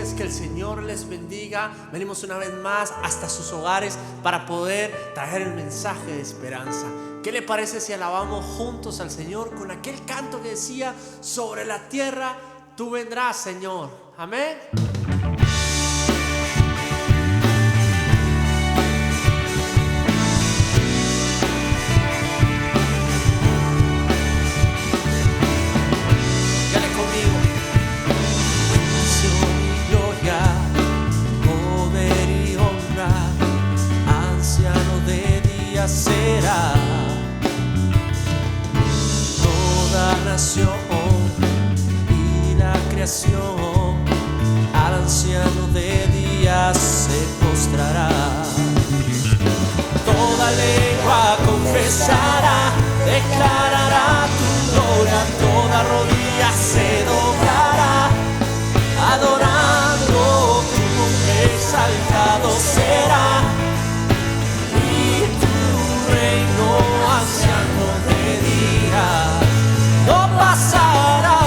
bendiciones, que el Señor les bendiga. Venimos una vez más hasta sus hogares para poder traer el mensaje de esperanza. ¿Qué le parece si alabamos juntos al Señor con aquel canto que decía: sobre la tierra tú vendrás, Señor? Amén. Será toda nación y la creación, al anciano de días se postrará. Toda lengua confesará, declarará tu gloria, toda rodilla se doblará, adorando tu nombre exaltado será. Anciano de días no pasará.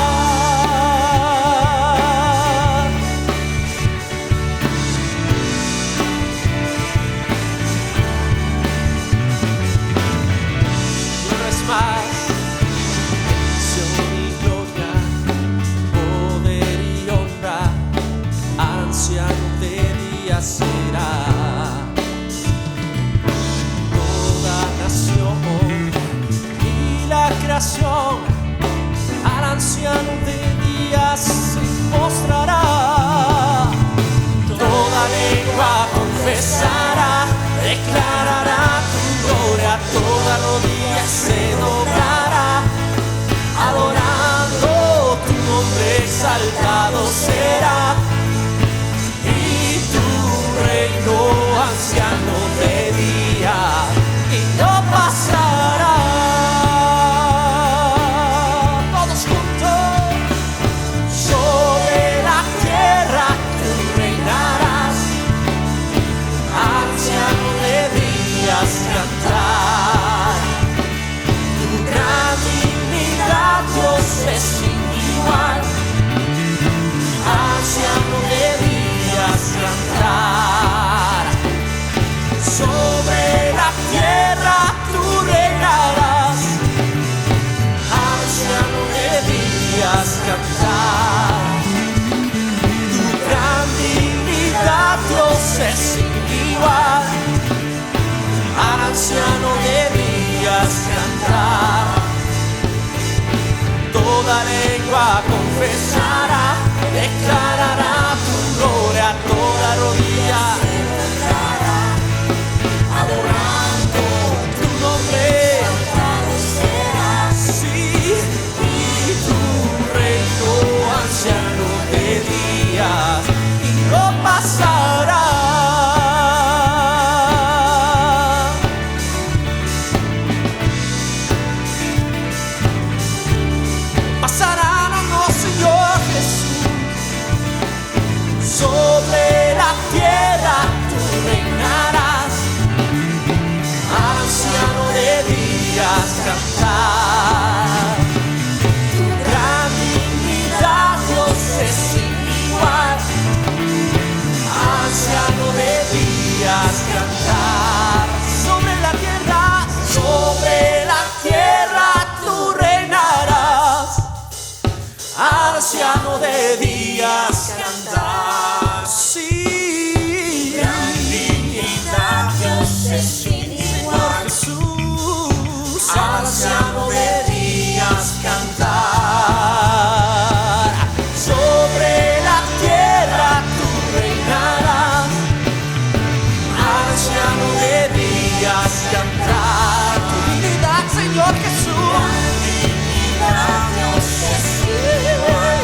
Una vez más, bendición y gloria, poder y honra, anciano de días será. Al anciano de días se postrará. Toda lengua confesará, declarará tu gloria, toda rodilla se doblará, adorando tu nombre exaltado será. Y tu reino, anciano de días, y no pasará. Cantar tu gran dignidad, Dios es sin igual, anciano de días cantar. Sobre la tierra tú reinarás, anciano de días cantar. Tu gran dignidad, Dios es sin igual, anciano de días cantar. Toda lengua confesará, declarará tu gloria, toda rodilla se doblará, adorando tu nombre exaltado será. Sí, y tu reino, anciano de días, y no pasará. Sobre la tierra tú reinarás, anciano de días cantar. Tu gran dignidad, Dios es sin igual, anciano de días cantar. Sobre la tierra tú reinarás, anciano de días cantar. Sí, gran dignidad, Dios es sin igual, Jesús, anciano de días cantar. Sobre la tierra tú reinarás, anciano de días cantar. Tu dignidad, Señor Jesús, gran dignidad, Dios es sin igual,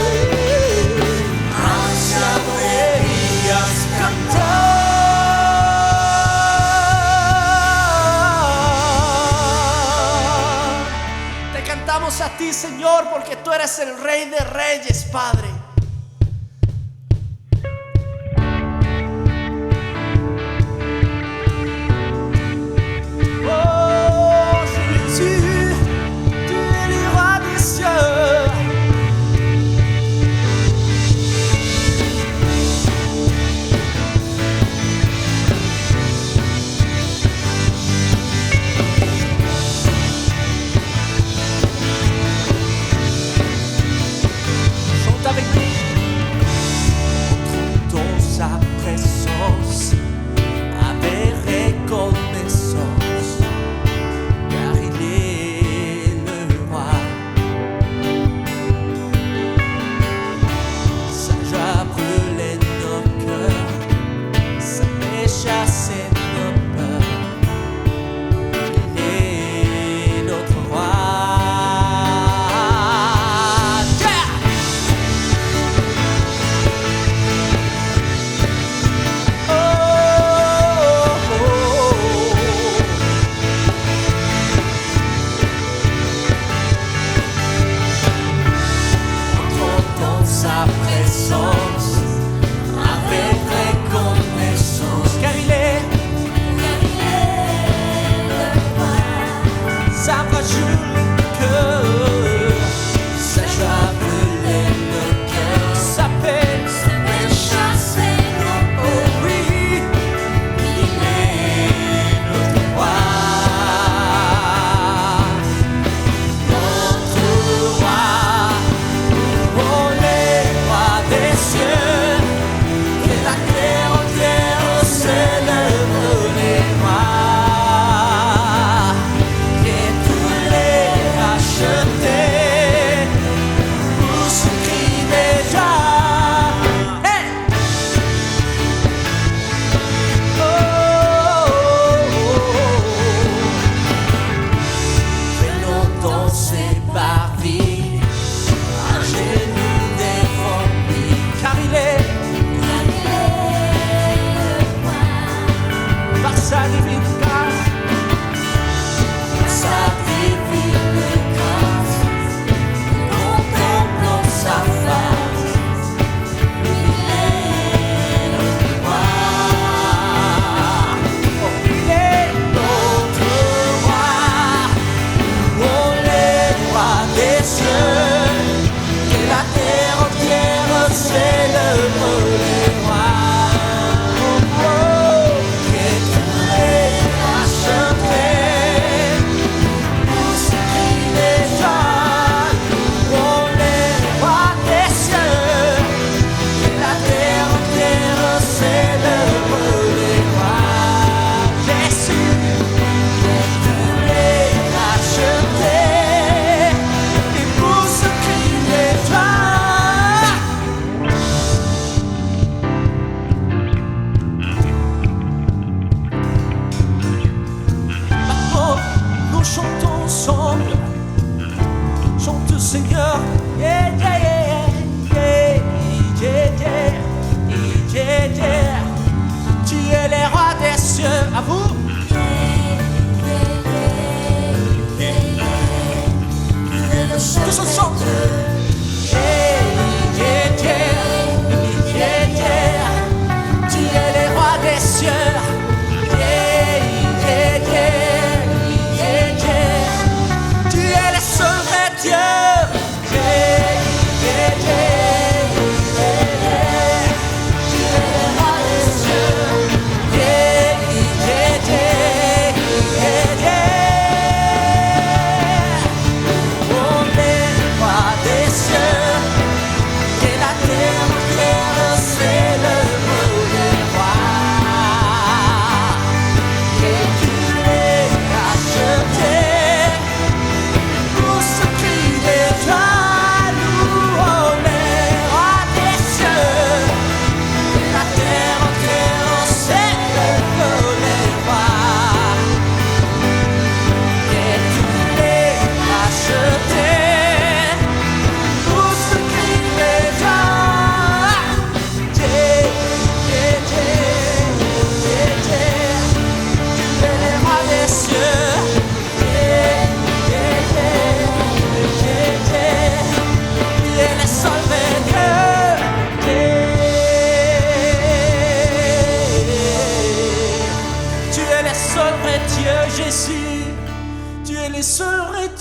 anciano de días cantar. Te cantamos a ti, Señor, porque tú eres el Rey de Reyes, Padre. Oh, Jésus, tu es le roi des cieux.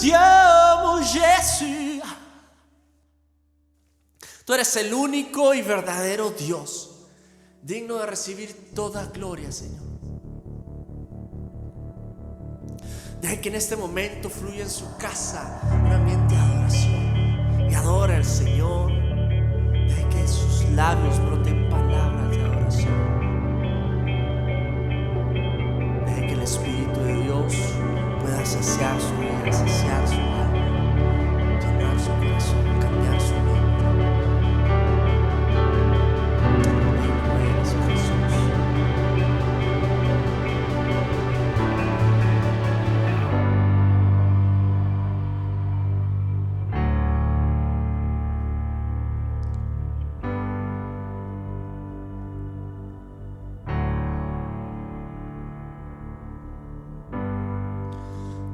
te amo, Jesús. Tú eres el único y verdadero Dios, digno de recibir toda gloria, Señor. Deje que en este momento fluya en su casa un ambiente de adoración y adora al Señor. Deje que de sus labios broten palabras de adoración. Deje que el Espíritu de Dios pueda saciar su vida, saciar su alma, llenar su corazón, cambiar su mente.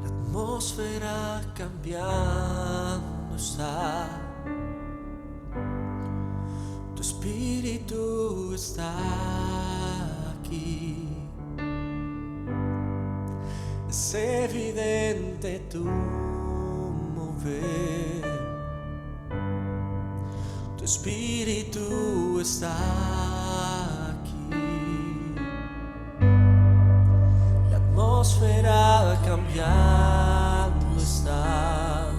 La atmósfera cambiando está, tu espíritu está aquí. Es evidente tu mover, tu espíritu está aquí. La atmósfera cambiando está,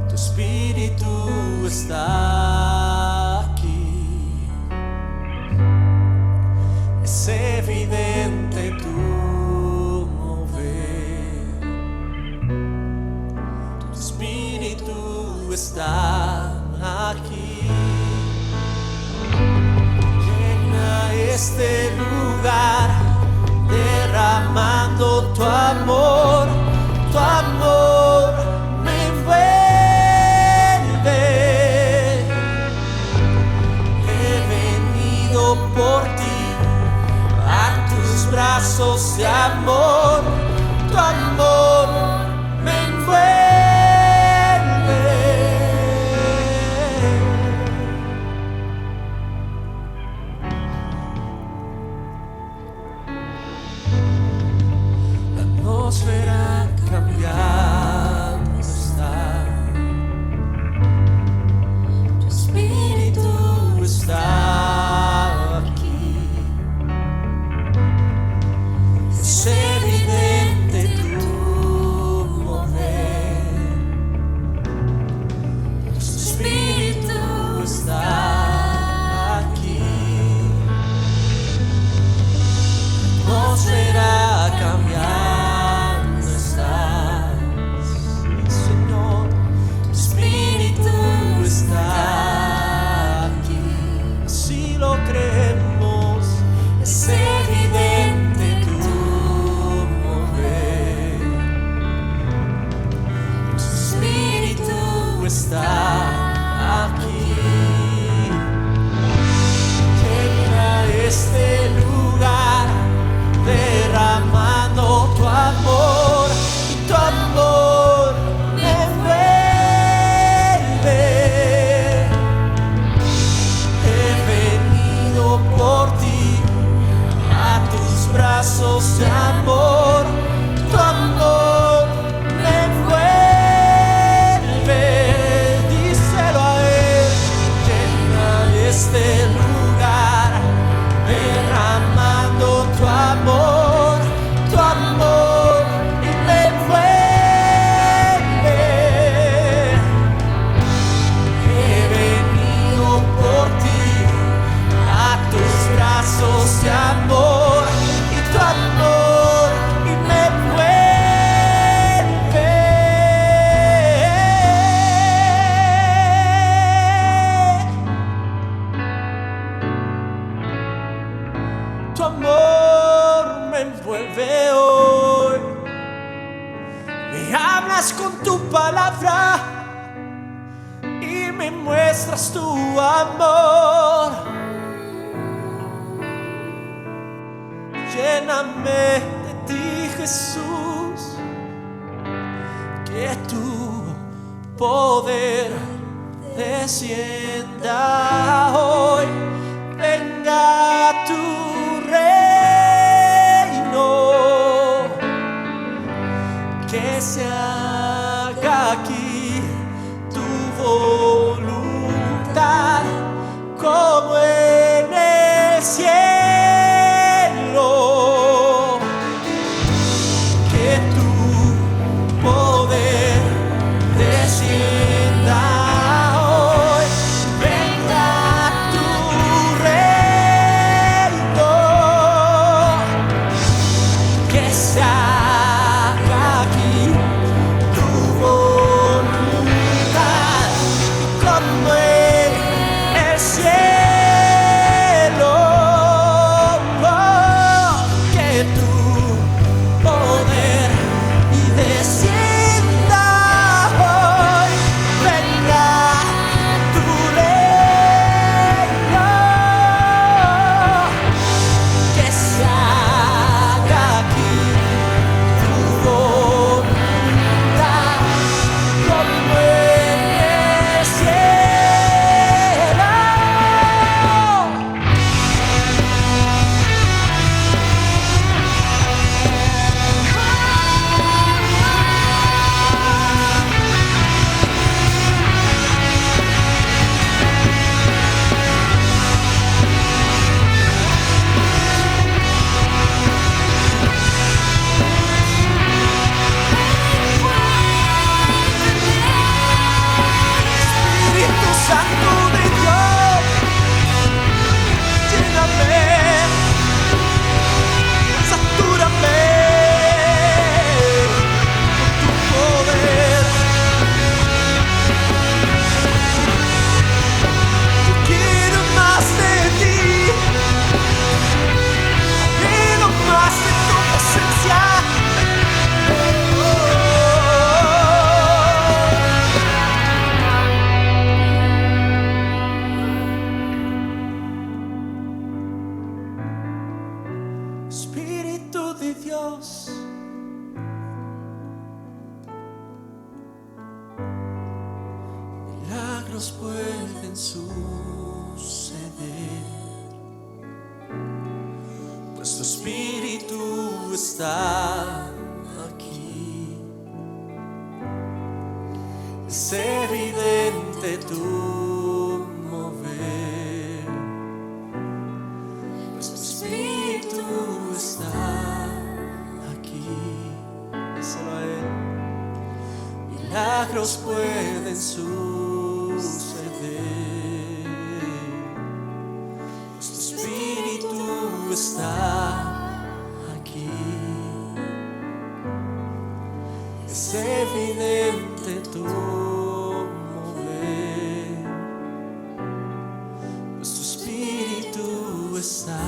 tu espíritu está aquí. Es evidente tu mover, tu espíritu está aquí. Llena este lugar, derramando tu amor me envuelve. He venido por ti a tus brazos de amor, tu amor me envuelve. La atmósfera cambiando está, tu espíritu está aquí. Es evidente tu mover, tu espíritu está aquí. La atmósfera cambiando está, sí, Señor, tu espíritu está aquí. Así lo creemos, es evidente tu mover, tu espíritu está aquí. Llena este lugar, derramando tu amor, y tu amor me envuelve. He venido por ti a tus brazos de amor, tu amor me envuelve. Díselo a él. Llena este lugar, derramando tu amor y me envuelve. He venido por ti a tus brazos de amor, y tu amor y me envuelve. Tu amor me envuelve hoy. Me hablas con tu palabra y me muestras tu amor. Lléname de ti, Jesús, que tu poder descienda hoy. Venga tu reino, que Dios. Milagros pueden suceder, pues tu espíritu está aquí. Es evidente tu mover, pues tu espíritu está aquí. Díselo a él. Milagros pueden suceder, pues tu espíritu está aquí. Es evidente tu mover, pues tu espíritu está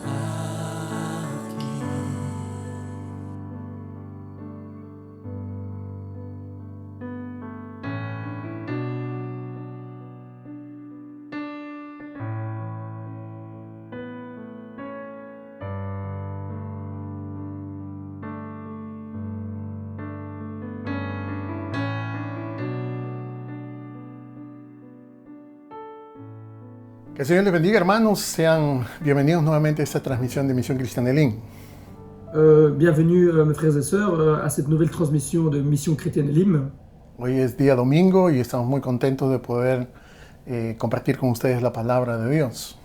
aquí. Que el Señor les bendiga, hermanos. Sean bienvenidos nuevamente a esta transmisión de Misión Cristiana Elim. Bienvenue mes frères et sœurs à cette nouvelle transmission de Mission Chrétienne Elim. Hoy es día domingo y estamos muy contentos de poder compartir con ustedes la palabra de Dios.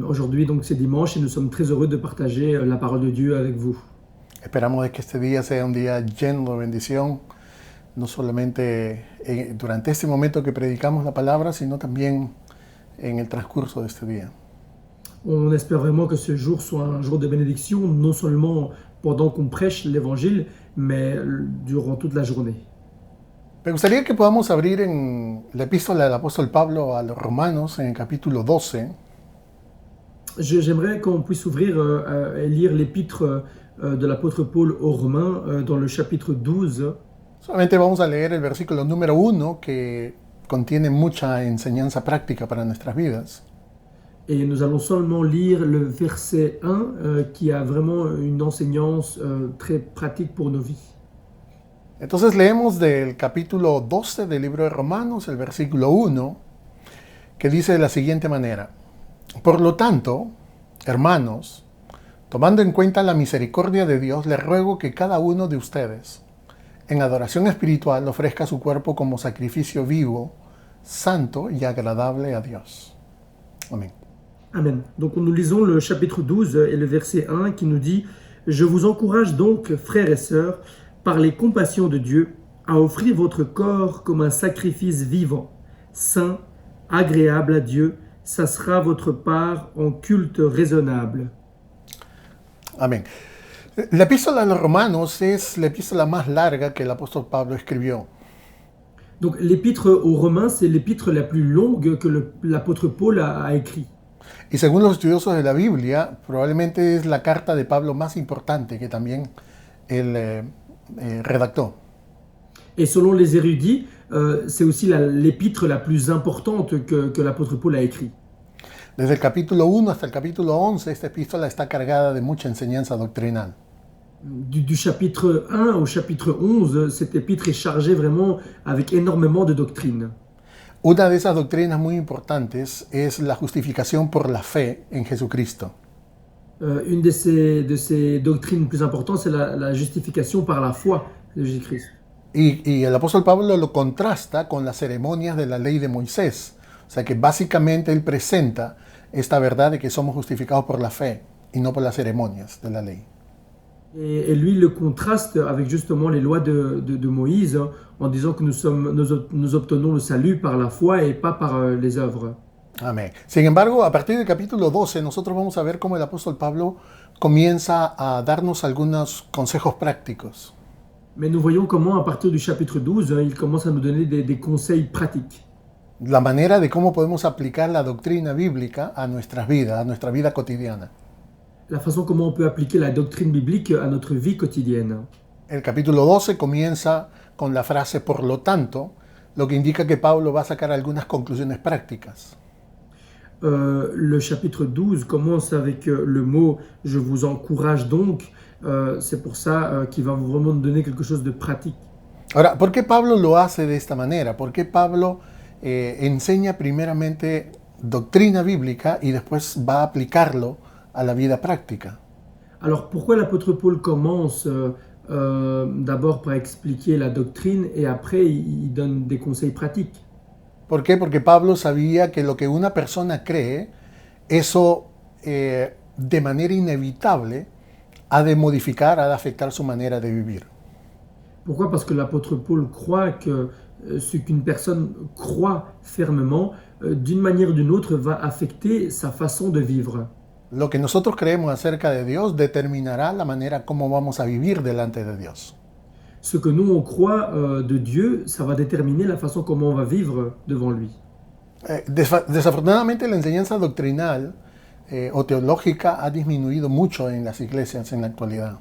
Aujourd'hui donc c'est dimanche et nous sommes très heureux de partager la parole de Dieu avec vous. Esperamos de que este día sea un día lleno de bendición, no solamente durante este momento que predicamos la palabra, sino también en el transcurso de este día. On espère vraiment que ce jour soit un jour de bénédiction, non seulement pendant qu'on prêche l'évangile, mais durant toute la journée. Me gustaría que podamos abrir en la epístola del apóstol Pablo a los Romanos, en el capítulo 12. J'aimerais qu'on puisse ouvrir et lire l'épître de l'apôtre Paul aux Romains dans le chapitre 12. Solamente vamos a leer el versículo número 1, que contiene mucha enseñanza práctica para nuestras vidas. Et nous allons seulement lire le verset 1 qui a vraiment une enseignance très pratique pour nos vies. Entonces leemos del capítulo 12 del libro de Romanos, el versículo 1, que dice de la siguiente manera: Por lo tanto, hermanos, tomando en cuenta la misericordia de Dios, les ruego que cada uno de ustedes, en adoración espiritual, ofrezca su cuerpo como sacrificio vivo, santo y agradable a Dios. Amén. Amen. Donc nous lisons le chapitre 12 et le verset 1 qui nous dit « Je vous encourage donc, frères et sœurs, par les compassions de Dieu, à offrir votre corps comme un sacrifice vivant, saint, agréable à Dieu. Ça sera votre part en culte raisonnable. » Amén. La epístola a los Romanos es la epístola más larga que el apóstol Pablo escribió. Donc l'épître aux Romains, c'est l'épître la plus longue que l'apôtre Paul a écrit. Y según los estudiosos de la Biblia, probablemente es la carta de Pablo más importante que también él redactó. Et selon les érudits, c'est aussi l'épître la plus importante que l'apôtre Paul a écrit. Desde el capítulo 1 hasta el capítulo 11, esta epístola está cargada de mucha enseñanza doctrinal. Du chapitre 1 au chapitre 11, cette épître est chargée vraiment avec énormément de doctrines. Una de esas doctrinas muy importantes es la justificación por la fe en Jesucristo. Une de ces doctrines plus importantes, c'est la justification par la foi de Jésus-Christ. Y el apóstol Pablo lo contrasta con las ceremonias de la ley de Moisés. O sea que básicamente él presenta esta verdad de que somos justificados por la fe y no por las ceremonias de la ley. Et lui le contraste avec justement les lois de Moïse en disant que nous obtenons le salut par la foi et pas par les œuvres. Amén. Sin embargo, a partir del capítulo 12, nosotros vamos a ver cómo el apóstol Pablo comienza a darnos algunos consejos prácticos. Mais nous voyons comment à partir du chapitre 12, il commence à nous donner des conseils pratiques. La manera de cómo podemos aplicar la doctrina bíblica a nuestras vidas, a nuestra vida cotidiana. La façon comment on peut appliquer la doctrine biblique à notre vie quotidienne. El capítulo 12 comienza con la frase por lo tanto, lo que indica que Pablo va a sacar algunas conclusiones prácticas. Le chapitre 12 commence avec le mot « je vous encourage donc ». C'est pour ça qu'il va vraiment nous donner quelque chose de pratique. Ahora, ¿por qué Pablo lo hace de esta manera? ¿Por qué Pablo enseña primeramente doctrina bíblica y después va a aplicarlo a la vida práctica? Alors pourquoi l'apôtre Paul commence d'abord par expliquer la doctrine et après il donne des conseils pratiques? ¿Por qué? Porque Pablo sabía que lo que una persona cree, eso de manera inevitable ha de modificar, ha de afectar su manera de vivir. Pourquoi? Parce que l'apôtre Paul croit que ce qu'une personne croit fermement, d'une manière ou d'une autre, va affecter sa façon de vivre. Lo que nosotros creemos acerca de Dios determinará la manera como vamos a vivir delante de Dios. Ce que nous on croit de Dieu, ça va déterminer la façon comment on va vivre devant lui. Desafortunadamente la enseñanza doctrinal o teológica ha disminuido mucho en las iglesias en la actualidad.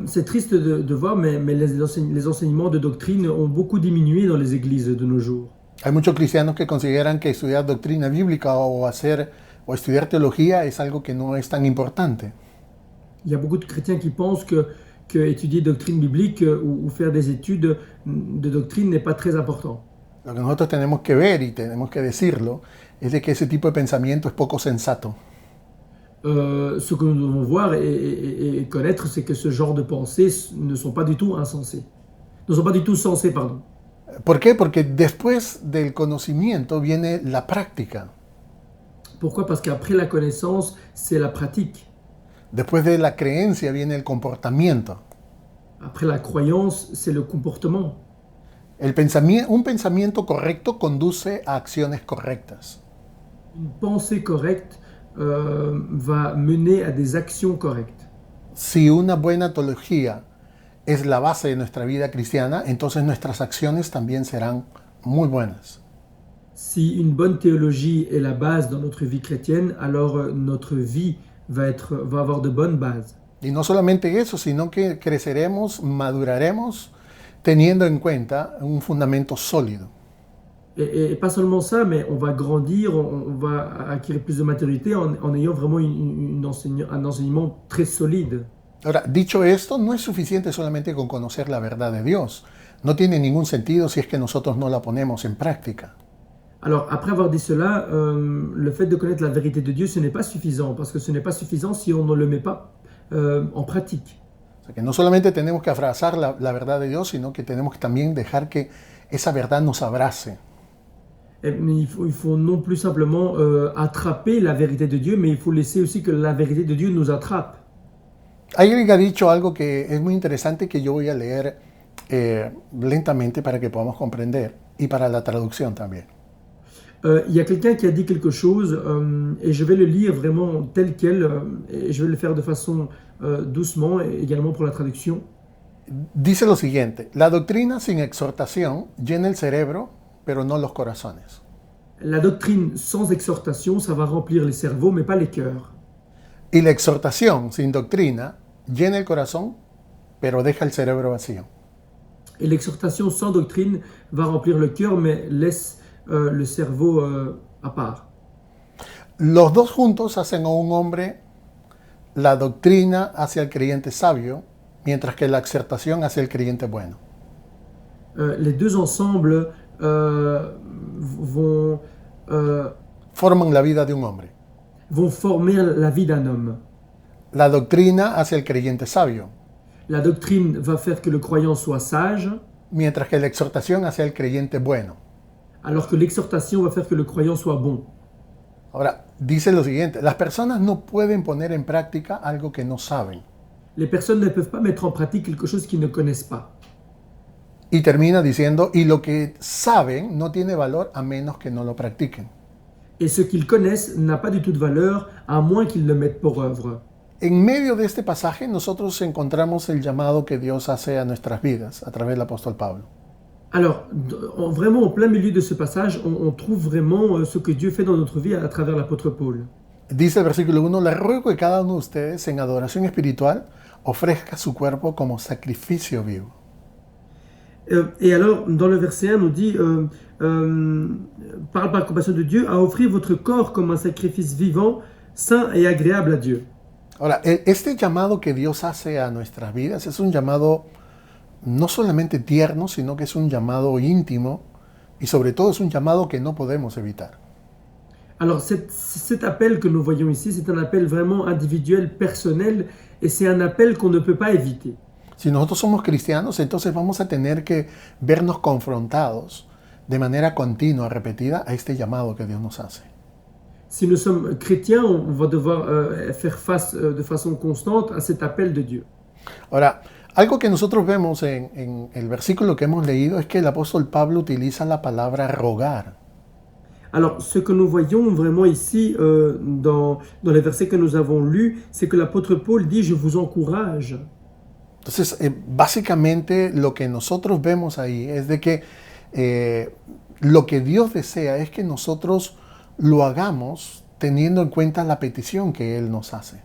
C'est triste de voir, mais les enseignements de doctrine ont beaucoup diminué dans les églises de nos jours. Hay muchos cristianos que consideran que estudiar doctrina bíblica o estudiar teología es algo que no es tan importante. Il y a beaucoup de chrétiens qui pensent que étudier doctrine biblique ou faire des études de doctrine n'est pas très important. Lo que nosotros tenemos que ver y tenemos que decirlo es de que ese tipo de pensamiento es poco sensato. Ce que nous devons voir et connaître, c'est que ce genre de pensées ne sont pas du tout insensées. Ne sont pas du tout sensées, pardon. ¿Por qué? Porque después del conocimiento viene la práctica. Pourquoi? Parce qu'après la connaissance, c'est la pratique. Después de la creencia viene el comportamiento. Après la croyance, c'est le comportement. Un pensamiento correcto conduce a acciones correctas. Une pensée correcte va mener à des actions correctes. Si una buena teología es la base de nuestra vida cristiana, entonces nuestras acciones también serán muy buenas. Si une bonne théologie est la base dans notre vie chrétienne, alors notre vie va avoir de bonnes bases. Y no solamente eso, sino que creceremos, maduraremos, teniendo en cuenta un fundamento sólido. Et pas seulement ça, mais on va grandir, on va acquérir plus de maturité en ayant vraiment un enseignement très solide. Ahora, dicho esto, no es suficiente solamente con conocer la verdad de Dios. No tiene ningún sentido si es que nosotros no la ponemos en práctica. Alors, après avoir dit cela, le fait de connaître la vérité de Dieu, ce n'est pas suffisant, parce que ce n'est pas suffisant si on ne le met pas en pratique. O sea, que no solamente tenemos que abrazar la verdad de Dios, sino que tenemos que también dejar que esa verdad nos abrace. Mais il faut non plus simplement attraper la vérité de Dieu, mais il faut laisser aussi que la vérité de Dieu nous attrape. Alguien ha dicho algo que es muy interesante que yo voy a leer lentamente para que podamos comprender y para la traducción también. Il y a quelqu'un qui a dit quelque chose et je vais le lire vraiment tel quel et je vais le faire de façon doucement et également pour la traduction. Dice lo siguiente: la doctrina sin exhortación llena el cerebro, pero no los corazones. La doctrine sans exhortation, ça va remplir les cerveaux, mais pas les cœurs. Y la exhortación sin doctrina llena el corazón, pero deja el cerebro vacío. Et l'exhortation sans doctrine va remplir le cœur, mais laisse le cerveau à part. Los dos juntos hacen a un hombre. La doctrina hacia el creyente sabio, mientras que la exhortación hacia el creyente bueno. Les deux ensemble Forman la vida de un hombre. vont former la vie d'un homme. La doctrina hacia el creyente sabio, La doctrine va faire que le croyant soit sage, mientras que la exhortación hacia el creyente bueno. alors que l'exhortation va faire que le croyant soit bon. Ahora, dice lo siguiente: las personas no pueden poner en práctica algo que no saben. Les personnes ne peuvent pas mettre en pratique quelque chose qu'ils ne connaissent pas. Y termina diciendo: y lo que saben no tiene valor a menos que no lo practiquen. Et ce qu'ils connaissent n'a pas du tout de valeur, à moins qu'ils le mettent pour œuvre. En medio de este pasaje nosotros encontramos el llamado que Dios hace a nuestras vidas a través del apóstol Pablo. Alors, vraiment au plein milieu de ce passage, on trouve vraiment ce que Dieu fait dans notre vie à travers l'apôtre Paul. Dice el versículo 1: les ruego que cada uno de ustedes en adoración espiritual ofrezca su cuerpo como sacrificio vivo. Et alors, dans le verset 1, nous dit parle par la compassion de Dieu à offrir votre corps comme un sacrifice vivant, saint et agréable à Dieu. Ahora, este llamado que Dios hace a nuestras vidas es un llamado no solamente tierno, sino que es un llamado íntimo y sobre todo es un llamado que no podemos evitar. Alors, cet appel que nous voyons ici, c'est un appel vraiment individuel, personnel, et c'est un appel qu'on ne peut pas éviter. Si nosotros somos cristianos, entonces vamos a tener que vernos confrontados de manera continua, repetida, a este llamado que Dios nos hace. Si nous sommes chrétiens, on va devoir faire face de façon constante à cet appel de Dieu. Ahora, algo que nosotros vemos en el versículo que hemos leído es que el apóstol Pablo utiliza la palabra rogar. Alors, ce que nous voyons vraiment ici dans les versets que nous avons lus, c'est que l'apôtre Paul dit « Je vous encourage ». Entonces, básicamente lo que nosotros vemos ahí es de que lo que Dios desea es que nosotros lo hagamos teniendo en cuenta la petición que Él nos hace.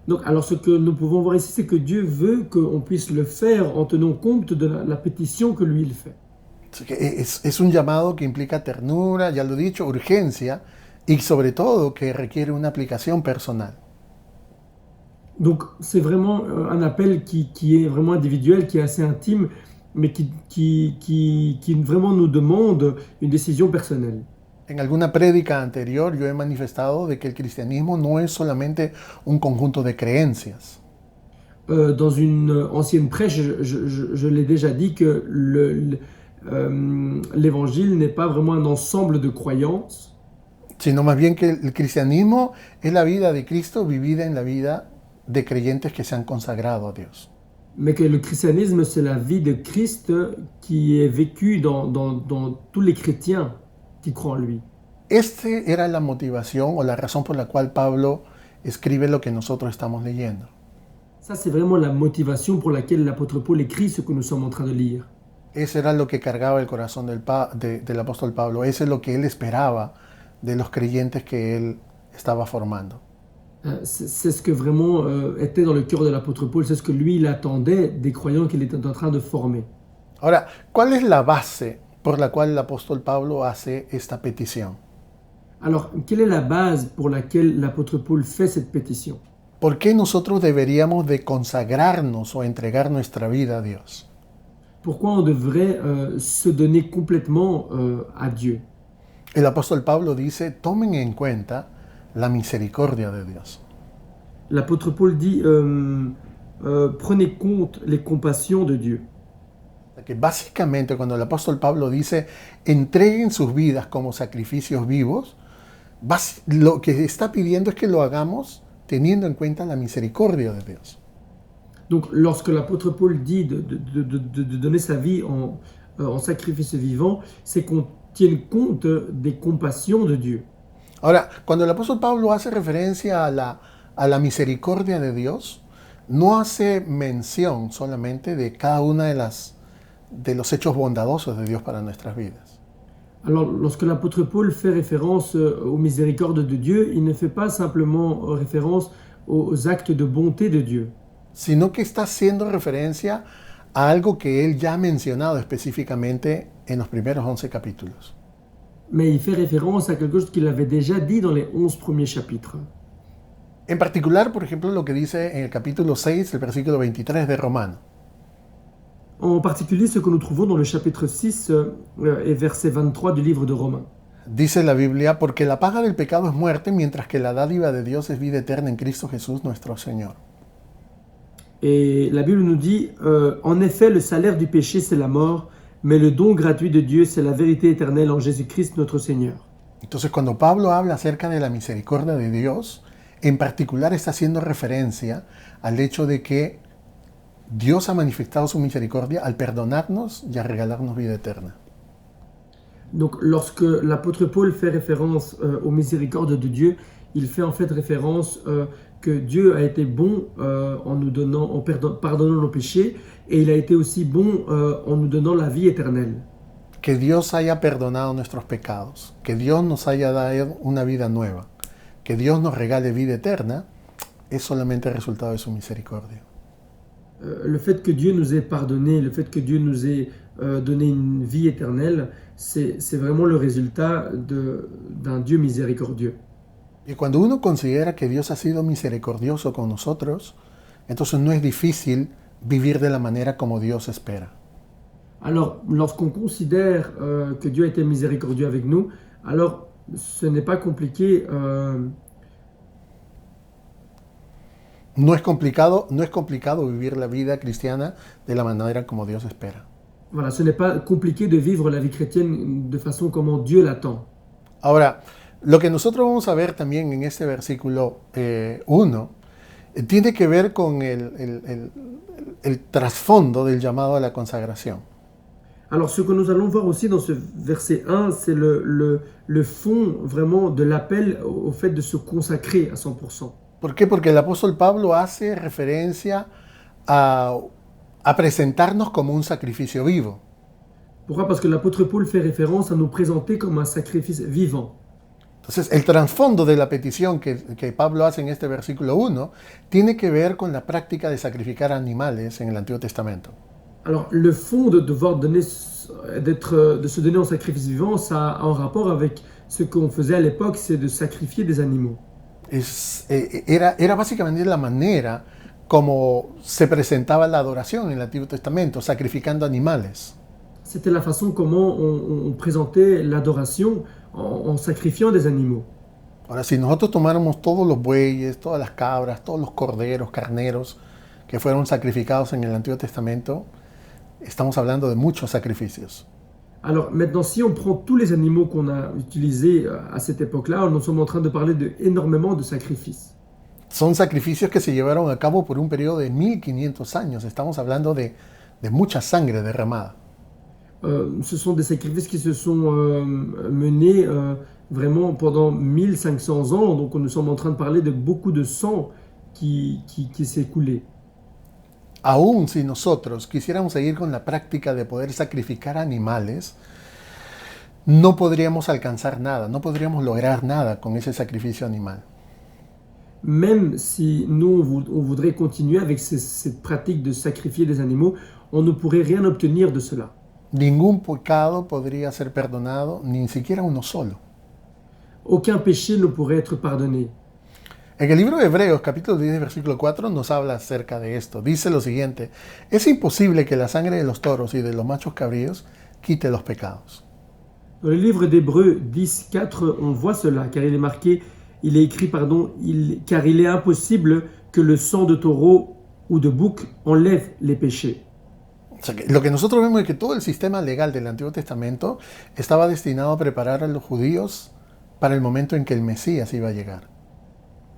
Donc, alors ce que nous pouvons voir ici, c'est que Dieu veut qu'on puisse le faire en tenant compte de la pétition que lui il fait. Es un llamado que implica ternura, ya lo he dicho, urgencia y sobre todo que requiere una aplicación personal. Donc c'est vraiment un appel qui est vraiment individuel, qui est assez intime, mais qui vraiment nous demande une décision personnelle. En alguna prédica anterior yo he manifestado de que el cristianismo no es solamente un conjunto de creencias. Dans une ancienne prêche, je l'ai déjà dit que l'évangile n'est pas vraiment un ensemble de croyances, Sino más bien que el cristianismo es la vida de Cristo vivida en la vida de creyentes que se han consagrado a Dios. mais que le christianisme, c'est la vie de Christ qui est vécue dans tous les chrétiens qui croient en lui. Esta era la motivación o la razón por la cual Pablo escribe lo que nosotros estamos leyendo. Ça, c'est vraiment la motivation pour laquelle l'apôtre Paul écrit ce que nous sommes en train de lire. Ese era lo que cargaba el corazón del apóstol Pablo. Ese es lo que él esperaba de los creyentes que él estaba formando. C'est ce que vraiment était dans le cœur de l'apôtre Paul, c'est ce que lui, il attendait des croyants qu'il était en train de former. Ahora, ¿cuál es la base por la cual el apóstol Pablo hace esta petición? Alors, quelle est la base pour laquelle l'apôtre Paul fait cette pétition? ¿Por qué nosotros deberíamos de consagrarnos o entregar nuestra vida a Dios? Pourquoi on devrait se donner complètement à Dieu? El apóstol Pablo dice, tomen en cuenta la misericordia de Dios. L'apôtre Paul dit prenez compte les compassions de Dieu. Que básicamente cuando el apóstol Pablo dice, entreguen sus vidas como sacrificios vivos, lo que está pidiendo es que lo hagamos teniendo en cuenta la misericordia de Dios. Donc, lorsque l'apôtre Paul dit de donner sa vie en sacrifice vivant, c'est qu'on tienne compte des compassions de Dieu. Ahora, cuando el apóstol Pablo hace referencia a la misericordia de Dios, no hace mención solamente de cada una de los hechos bondadosos de Dios para nuestras vidas. Alors, lorsque l'apôtre Paul fait référence aux miséricordes de Dieu, il ne fait pas simplement référence aux actes de bonté de Dieu, Sino que está haciendo referencia a algo que él ya ha mencionado específicamente en los primeros 11 capítulos. mais il fait référence à quelque chose qu'il avait déjà dit dans les 11 premiers chapitres. En particular, por ejemplo, lo que dice en el capítulo 6, el versículo 23 de Romano. En particulier ce que nous trouvons dans le chapitre 6 et verset 23 du livre de Romains. Dice la Biblia, porque la paga del pecado es muerte, mientras que la dádiva de Dios es vida eterna en Cristo Jesús nuestro Señor. Et la Bible nous dit, en effet, le salaire du péché, c'est la mort, mais le don gratuit de Dieu, c'est la vérité éternelle en Jésus-Christ notre Seigneur. Entonces, cuando Pablo habla acerca de la misericordia de Dios, en particular está haciendo referencia al hecho de que Dios ha manifestado su misericordia al perdonarnos y a regalarnos vida eterna. Donc, lorsque l'apôtre Paul fait référence aux miséricordes de Dieu, il fait en fait référence que Dieu a été bon en nous donnant, pardonnant nos péchés, et il a été aussi bon en nous donnant la vie éternelle. Que Dios haya perdonado nuestros pecados, que Dios nos haya dado una vida nueva, que Dios nos regale vida eterna, es solamente el resultado de su misericordia. Le fait que Dieu nous ait pardonné, le fait que Dieu nous ait donner une vie éternelle, c'est vraiment le résultat d'un Dieu miséricordieux. Y cuando uno considera que Dios ha sido misericordioso con nosotros, entonces no es difícil vivir de la manera como Dios espera. Alors, lorsqu'on considère que Dieu a été miséricordieux avec nous, alors ce n'est pas compliqué. No es complicado vivir la vida cristiana de la manera como Dios espera. Voilà, ce n'est pas compliqué de vivre la vie chrétienne de façon comment Dieu l'attend. Ahora, lo que nosotros vamos a ver también en este versículo 1 tiene que ver con el trasfondo del llamado a la consagración. Alors, ce que nous allons voir aussi dans ce verset 1, c'est le fond vraiment de l'appel au fait de se consacrer à 100%. ¿Por qué? Porque el apóstol Pablo hace referencia a presentarnos como un sacrificio vivo. Pourquoi? Parce que l'apôtre Paul fait référence à nous présenter comme un sacrifice vivant. Entonces, el trasfondo de la petición que Pablo hace en este versículo 1 tiene que ver con la práctica de sacrificar animales en el Antiguo Testamento. Alors, le fond de devoir de se donner en sacrifice vivant, ça a un rapport avec ce qu'on faisait à l'époque, c'est de sacrifier des animaux. Era básicamente la manera como se presentaba la adoración en el Antiguo Testamento, sacrificando animales. C'était la façon comment on présentait l'adoration en sacrifiant des animaux. Ahora, si nosotros tomáramos todos los bueyes, todas las cabras, todos los corderos, carneros que fueron sacrificados en el Antiguo Testamento, estamos hablando de muchos sacrificios. Alors maintenant, si on prend tous les animaux qu'on a utilisés à cette époque-là, nous sommes en train de parler énormément de sacrifices. Son sacrificios que se llevaron a cabo por un periodo de 1500 años. Estamos hablando de mucha sangre derramada. Ce sont des sacrifices qui se sont menés vraiment pendant 1500 ans, donc nous sommes en train de parler de beaucoup de sang qui s'est coulé. Aún si nosotros quisiéramos seguir con la práctica de poder sacrificar animales, no podríamos alcanzar nada, no podríamos lograr nada con ese sacrificio animal. Même si nous, on voudrait continuer avec cette pratique de sacrifier des animaux, on ne pourrait rien obtenir de cela. Ningún pecado podría ser perdonado, ni siquiera uno solo. Aucun péché ne pourrait être pardonné. En el libro de Hebreos, capítulo 10, versículo 4, nos habla acerca de esto. Dice lo siguiente: es imposible que la sangre de los toros y de los machos cabríos quite los pecados. Dans le livre d'Hébreux 10, 4, on voit cela, car il est marqué, il est écrit, car il est impossible que le sang de taureau ou de bouc enlève les péchés. O sea, lo que nosotros vemos es que todo el sistema legal del Antiguo Testamento estaba destinado a preparar a los judíos para el momento en que el Mesías iba a llegar.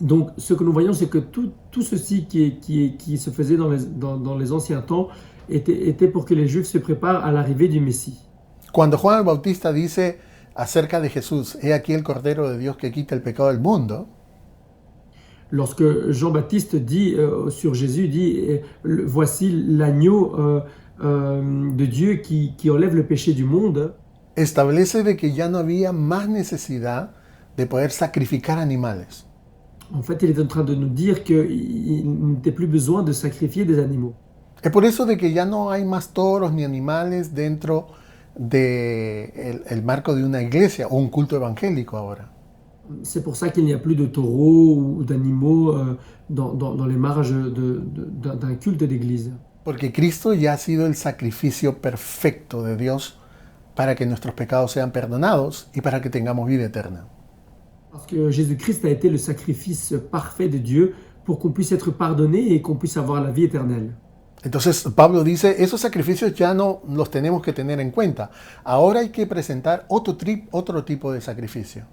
Donc, ce que nous voyons, c'est que tout ceci qui se faisait dans les anciens temps était pour que les Juifs se préparent à l'arrivée du Messie. Cuando Juan el Bautista dice acerca de Jesús, he aquí el Cordero de Dios que quita el pecado del mundo, Lorsque Jean-Baptiste dit sur Jésus, dit voici l'agneau de Dieu qui enlève le péché du monde, establece de que ya no había más necesidad de poder sacrificar animales. en fait, il est en train de nous dire qu'il n'était plus besoin de sacrifier des animaux. Es por eso de que ya no hay más toros ni animales dentro del marco de una iglesia o un culto evangélico ahora. C'est pour ça qu'il n'y a plus de taureaux ou d'animaux dans les marges d'un culte d'église. Porque Cristo ya ha sido el sacrificio perfecto de Dios para que nuestros pecados sean perdonados y para que tengamos vida eterna. Parce que Jésus-Christ a été le sacrifice parfait de Dieu pour qu'on puisse être pardonné et qu'on puisse avoir la vie éternelle. Entonces Pablo dice, esos sacrificios ya no los tenemos que tener en cuenta. Ahora hay que presentar otro tipo de sacrificio.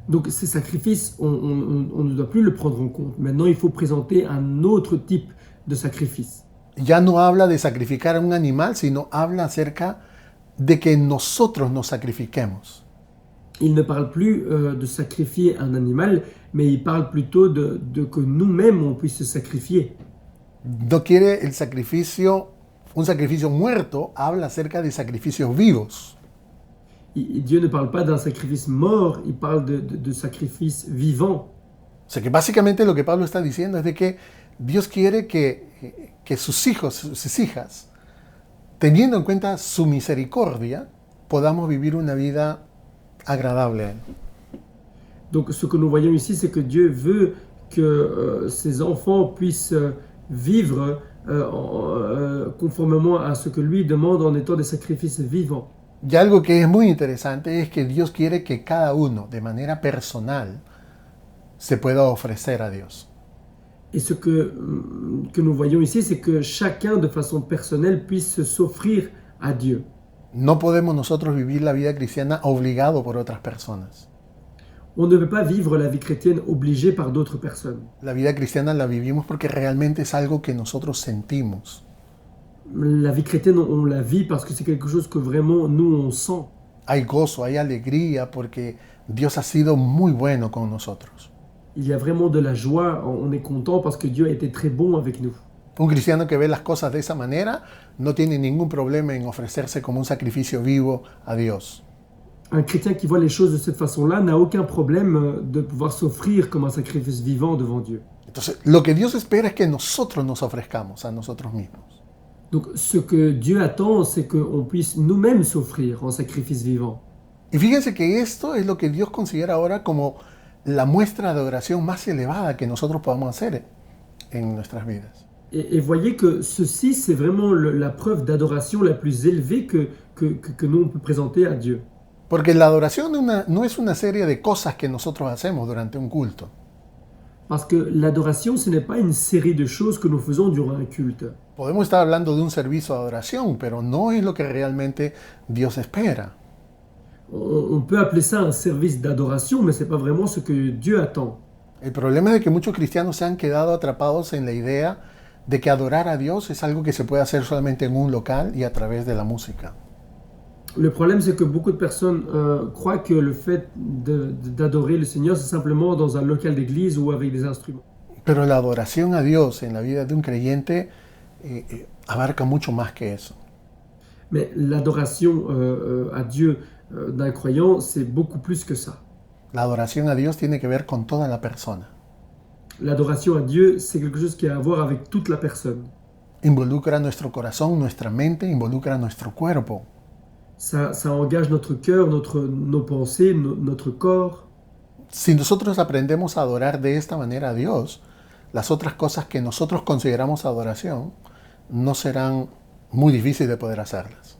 Donc ces sacrifices, on ne doit plus le prendre en compte. Maintenant, il faut présenter un autre type de sacrifice. Ya no habla de sacrificar a un animal, sino habla acerca de que nosotros nos sacrifiquemos. Il ne parle plus de sacrifier un animal, mais il parle plutôt de que nous-mêmes, on puisse se sacrifier. No quiere un sacrificio muerto, habla acerca de sacrificios vivos. Dieu ne parle pas d'un sacrifice mort, il parle de sacrifice vivant. O sea que básicamente lo que Pablo está diciendo es de que Dios quiere que sus hijos, sus hijas, teniendo en cuenta su misericordia, podamos vivir una vida agradable a Él. Donc ce que nous voyons ici, c'est que Dieu veut que ses enfants puissent vivre conformément à ce que lui demande en étant des sacrifices vivants. Y algo que es muy interesante es que Dios quiere que cada uno, de manera personal, se pueda ofrecer a Dios. Et ce que nous voyons ici, c'est que chacun, de façon personnelle, puisse s'offrir à Dieu. No podemos nosotros vivir la vida cristiana obligado por otras personas. On ne peut pas vivre la vie chrétienne obligé par d'autres personnes. La vida cristiana la vivimos porque realmente es algo que nosotros sentimos. La vie chrétienne, on la vit parce que c'est quelque chose que vraiment nous, on sent. Hay gozo, hay alegría porque Dios ha sido muy bueno con nosotros. Il y a vraiment de la joie, on est content parce que Dieu a été très bon avec nous. Un cristiano que ve las cosas de esa manera no tiene ningún problema en ofrecerse como un sacrificio vivo a Dios. Un chrétien qui voit les choses de cette façon-là n'a aucun problème de pouvoir s'offrir comme un sacrifice vivant devant Dieu. Entonces, lo que Dios espera es que nosotros nos ofrezcamos a nosotros mismos. Donc ce que Dieu attend, c'est qu'on puisse nous-mêmes s'offrir en sacrifice vivant. Y fíjense que esto es lo que Dios considera ahora como la muestra de adoración más elevada que nosotros podamos hacer en nuestras vidas. Et voyez que ceci, c'est vraiment la preuve d'adoration la plus élevée que nous, on peut présenter à Dieu. Porque la adoración no es una serie de cosas que nosotros hacemos durante un culto. Parce que l'adoration, ce n'est pas une série de choses que nous faisons durant un culte. Podemos estar hablando de un servicio de adoración, pero no es lo que realmente Dios espera. On peut appeler ça un service d'adoration, mais ce n'est pas vraiment ce que Dieu attend. El problema es de que muchos cristianos se han quedado atrapados en la idea de que adorar a Dios es algo que se puede hacer solamente en un local y a través de la música. Le problème, c'est que beaucoup de personnes croient que le fait d'adorer le Seigneur, c'est simplement dans un local d'église ou avec des instruments. Pero la adoración a Dios en la vida de un creyente abarca mucho más que eso. Mais l'adoration à Dieu d'un croyant, c'est beaucoup plus que ça. La adoración a Dios tiene que ver con toda la persona. L'adoration à Dieu, c'est quelque chose qui a à voir avec toute la personne. Involucra nuestro corazón, nuestra mente, involucra nuestro cuerpo. Ça engage notre cœur, nos pensées, notre corps. Si nosotros aprendemos a adorar de esta manera a Dios, las otras cosas que nosotros consideramos adoración no serán muy difíciles de poder hacerlas.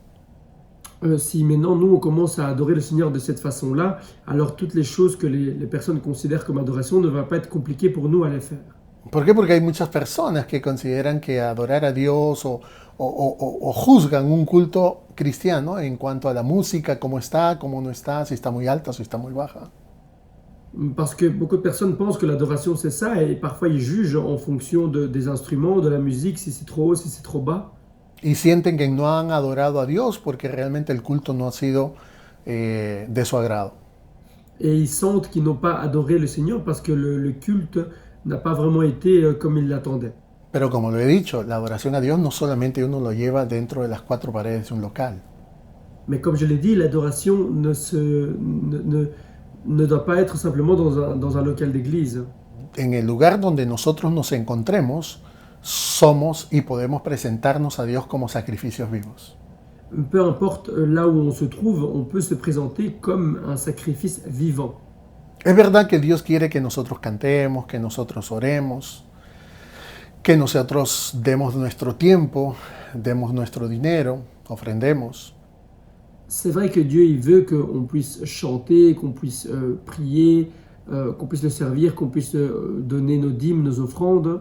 Si maintenant nous on commence à adorer le Seigneur de cette façon-là, alors toutes les choses que les personnes considèrent comme adoration ne va pas être compliqué pour nous à les faire. ¿Por qué? Porque hay muchas personas que consideran que adorar a Dios o juzgan un culto cristiano en cuanto a la música, cómo no está, si está muy alta, si está muy baja. Parce que beaucoup de personnes pensent que l'adoration c'est ça et parfois ils jugent en fonction des instruments, de la musique, si c'est trop haut, si c'est trop bas. Y sienten que no han adorado a Dios porque realmente el culto no ha sido de su agrado. Et ils sentent qu'ils n'ont pas adoré le Seigneur parce que le culte n'a pas vraiment été comme ils l'attendaient. Pero como lo he dicho, la adoración a Dios no solamente uno lo lleva dentro de las cuatro paredes de un local. Mais comme je l'ai dit, l'adoration ne doit pas être simplement dans un local d'église. En el lugar donde nosotros nos encontremos, somos y podemos presentarnos a Dios como sacrificios vivos. Peu importe là où on se trouve, on peut se présenter comme un sacrifice vivant. Es verdad que Dios quiere que nosotros cantemos, que nosotros oremos, que nosotros demos nuestro tiempo, demos nuestro dinero, ofrendemos. C'est vrai que Dieu il veut qu'on puisse chanter, qu'on puisse prier, qu'on puisse le servir, qu'on puisse donner nos dîmes, nos offrandes.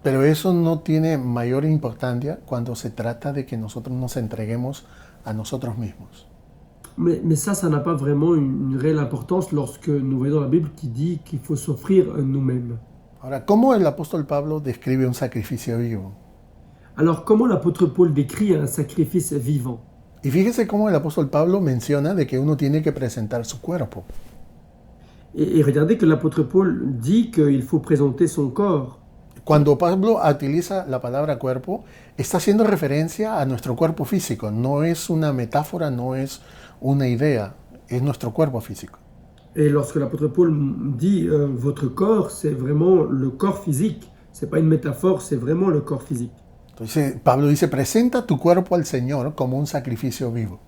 Pero eso no tiene mayor importancia cuando se trata de que nosotros nos entreguemos a nosotros mismos. Mais ça n'a pas vraiment une réelle importance lorsque nous voyons dans la Bible qui dit qu'il faut s'offrir nous-mêmes. Ahora, ¿cómo el apóstol Pablo describe un sacrificio vivo? Alors comment l'apôtre Paul décrit un sacrifice vivant? Y fíjese cómo el apóstol Pablo menciona de que uno tiene que presentar su cuerpo. Et regardez que l'apôtre Paul dit qu'il faut présenter son corps. Cuando Pablo utiliza la palabra cuerpo, está haciendo referencia a nuestro cuerpo físico. No es una metáfora, no es una idea, es nuestro cuerpo físico. Et lorsque l'apôtre Paul dit votre corps, c'est vraiment le corps physique. C'est pas une métaphore, c'est vraiment le corps physique. Entonces Pablo dice, presenta tu cuerpo al Señor como un sacrificio vivo.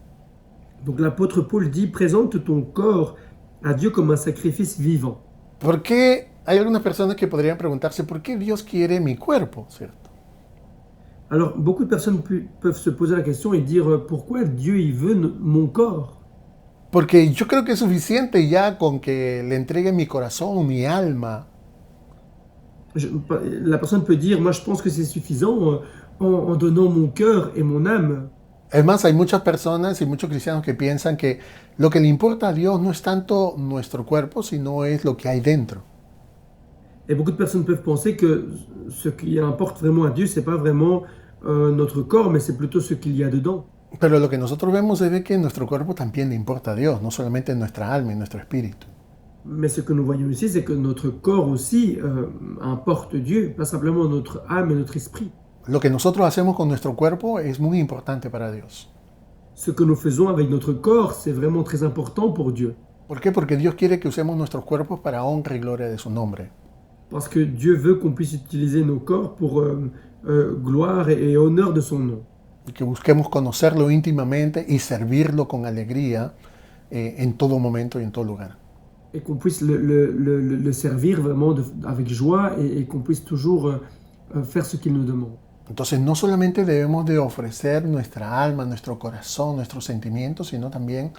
Donc l'apôtre Paul dit, présente ton corps à Dieu comme un sacrifice vivant. ¿Por qué? Hay algunas personas que podrían preguntarse, ¿por qué Dios quiere mi cuerpo? ¿Cierto? Alors beaucoup de personnes peuvent se poser la question et dire, pourquoi Dieu il veut mon corps? Porque yo creo que es suficiente ya con que le entregue mi corazón, mi alma. La personne peut dire, moi je pense que c'est suffisant en donnant mon cœur et mon âme. Es más, hay muchas personas y muchos cristianos que piensan que lo que le importa a Dios no es tanto nuestro cuerpo, sino es lo que hay dentro. Et beaucoup de personnes peuvent penser que ce qui importe vraiment à Dieu, c'est pas vraiment notre corps, mais c'est plutôt ce qu'il y a dedans. Pero lo que nosotros vemos es de que nuestro cuerpo también le importa a Dios, no solamente nuestra alma y nuestro espíritu. Mais ce que nous voyons ici, c'est que notre corps aussi importe Dieu, pas simplement notre âme et notre esprit. Lo que nosotros hacemos con nuestro cuerpo es muy importante para Dios. Ce que nous faisons avec notre corps, c'est vraiment très important pour Dieu. ¿Por qué? Porque Dios quiere que usemos nuestros cuerpos para honra y gloria de su nombre. Parce que Dieu veut qu'on puisse utiliser nos corps pour gloire et honneur de son nom. Y que busquemos conocerlo íntimamente y servirlo con alegría en todo momento y en todo lugar. Et qu'on puisse le servir vraiment avec joie et qu'on puisse toujours faire ce qu'il nous demande. Entonces no solamente debemos de ofrecer nuestra alma, nuestro corazón, nuestros sentimientos, sino también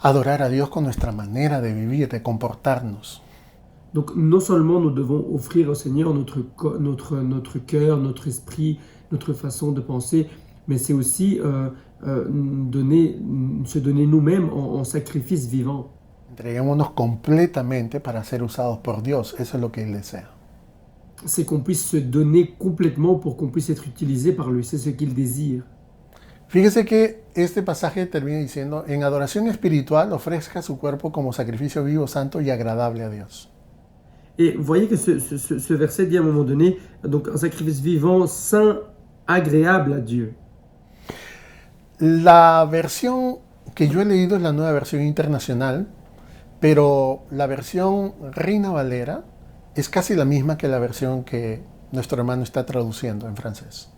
adorar a Dios con nuestra manera de vivir, de comportarnos. Donc non seulement nous devons offrir au Seigneur notre cœur, notre esprit, notre façon de penser, mais c'est aussi se donner nous-mêmes en sacrifice vivant. Entreguémonos completamente para ser usados por Dios. Eso es lo que Él desea. C'est qu'on puisse se donner complètement pour qu'on puisse être utilisé par lui. C'est ce qu'il désire. Fíjese que este pasaje termina diciendo, en adoración espiritual ofrezca su cuerpo como sacrificio vivo, santo y agradable a Dios. Et vous voyez que ce verset dit à un moment donné, donc un sacrifice vivant, saint, agréable à Dieu. La versión que yo he leído es la Nueva Versión Internacional, pero la versión Reina Valera es casi la misma que la versión que nuestro hermano está traduciendo en francés.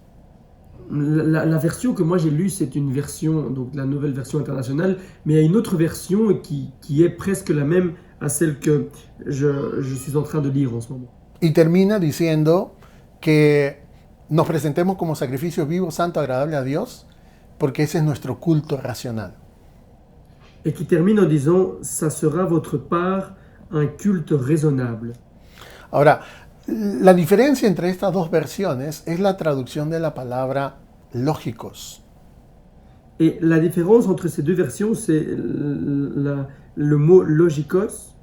La version que moi j'ai lue, c'est une version, donc la nouvelle version internationale, mais il y a une autre version qui est presque la même à celle que je suis en train de lire en ce moment. Y termina diciendo que nos presentemos como sacrificio vivo, santo, agradable a Dios, porque ese es nuestro culto racional. Et qui termine en disant, ça sera votre part un culte raisonnable. Ahora, la diferencia entre estas dos versiones es la traducción de la palabra lógicos. Et la différence entre ces deux versions, c'est le mot logikos.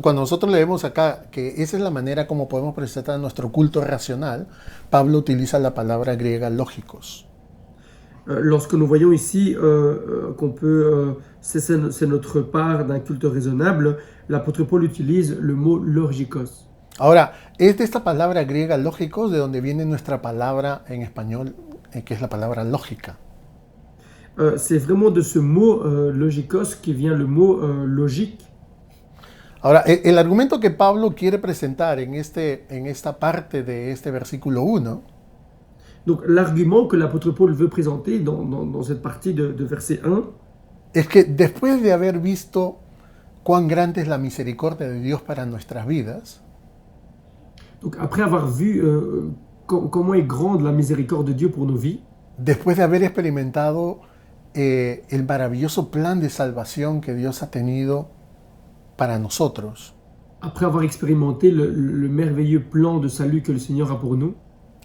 Cuando nosotros leemos acá que esa es la manera como podemos presentar nuestro culto racional, Pablo utiliza la palabra griega lógicos. Lorsque nous voyons ici qu'on peut, c'est notre part d'un culte raisonnable, l'apôtre Paul utilise le mot logikos. Ahora, es de esta palabra griega lógicos de donde viene nuestra palabra en español, que es la palabra lógica. C'est vraiment de ce mot logikos que vient le mot logique. Ahora, el argumento que Pablo quiere presentar en esta parte de este versículo 1, donc l'argument que l'apôtre Paul veut présenter dans cette partie de verset 1, es que después de haber visto cuán grande es la misericordia de Dios para nuestras vidas, donc après avoir vu comment est grande la miséricorde de Dieu pour nos vies, después de haber experimentado el maravilloso plan de salvación que Dios ha tenido para nosotros, après avoir expérimenté le merveilleux plan de salut que le Seigneur a pour nous,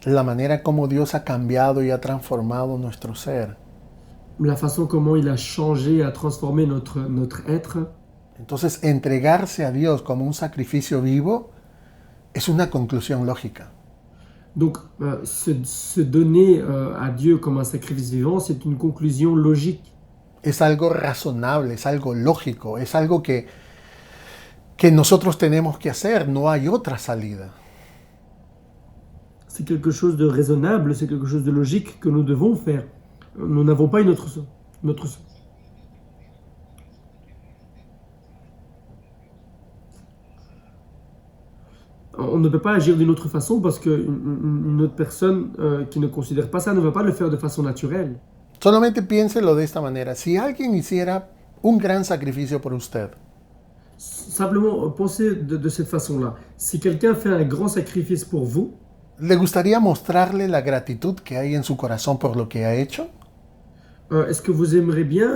la manera como Dios ha cambiado y ha transformado nuestro ser, la façon comment il a changé, a transformé notre être, entonces entregarse a Dios como un sacrificio vivo es una conclusión lógica. donc se donner à Dieu comme un sacrifice vivant, c'est une conclusion logique. Es algo razonable, es algo lógico, es algo que nosotros tenemos que hacer, no hay otra salida. C'est quelque chose de raisonnable, c'est quelque chose de logique que nous devons faire. Nous n'avons pas une autre sens. On ne peut pas agir d'une autre façon parce qu'une autre personne qui ne considère pas ça ne va pas le faire de façon naturelle. Solamente piénselo de esta manera. Si alguien hiciera un gran sacrificio por usted, Simplement, pensez de cette façon-là. Si quelqu'un fait un grand sacrifice pour vous, ¿le gustaría mostrarle la gratitud que hay en su corazón por lo que ha hecho? est-ce que vous aimeriez bien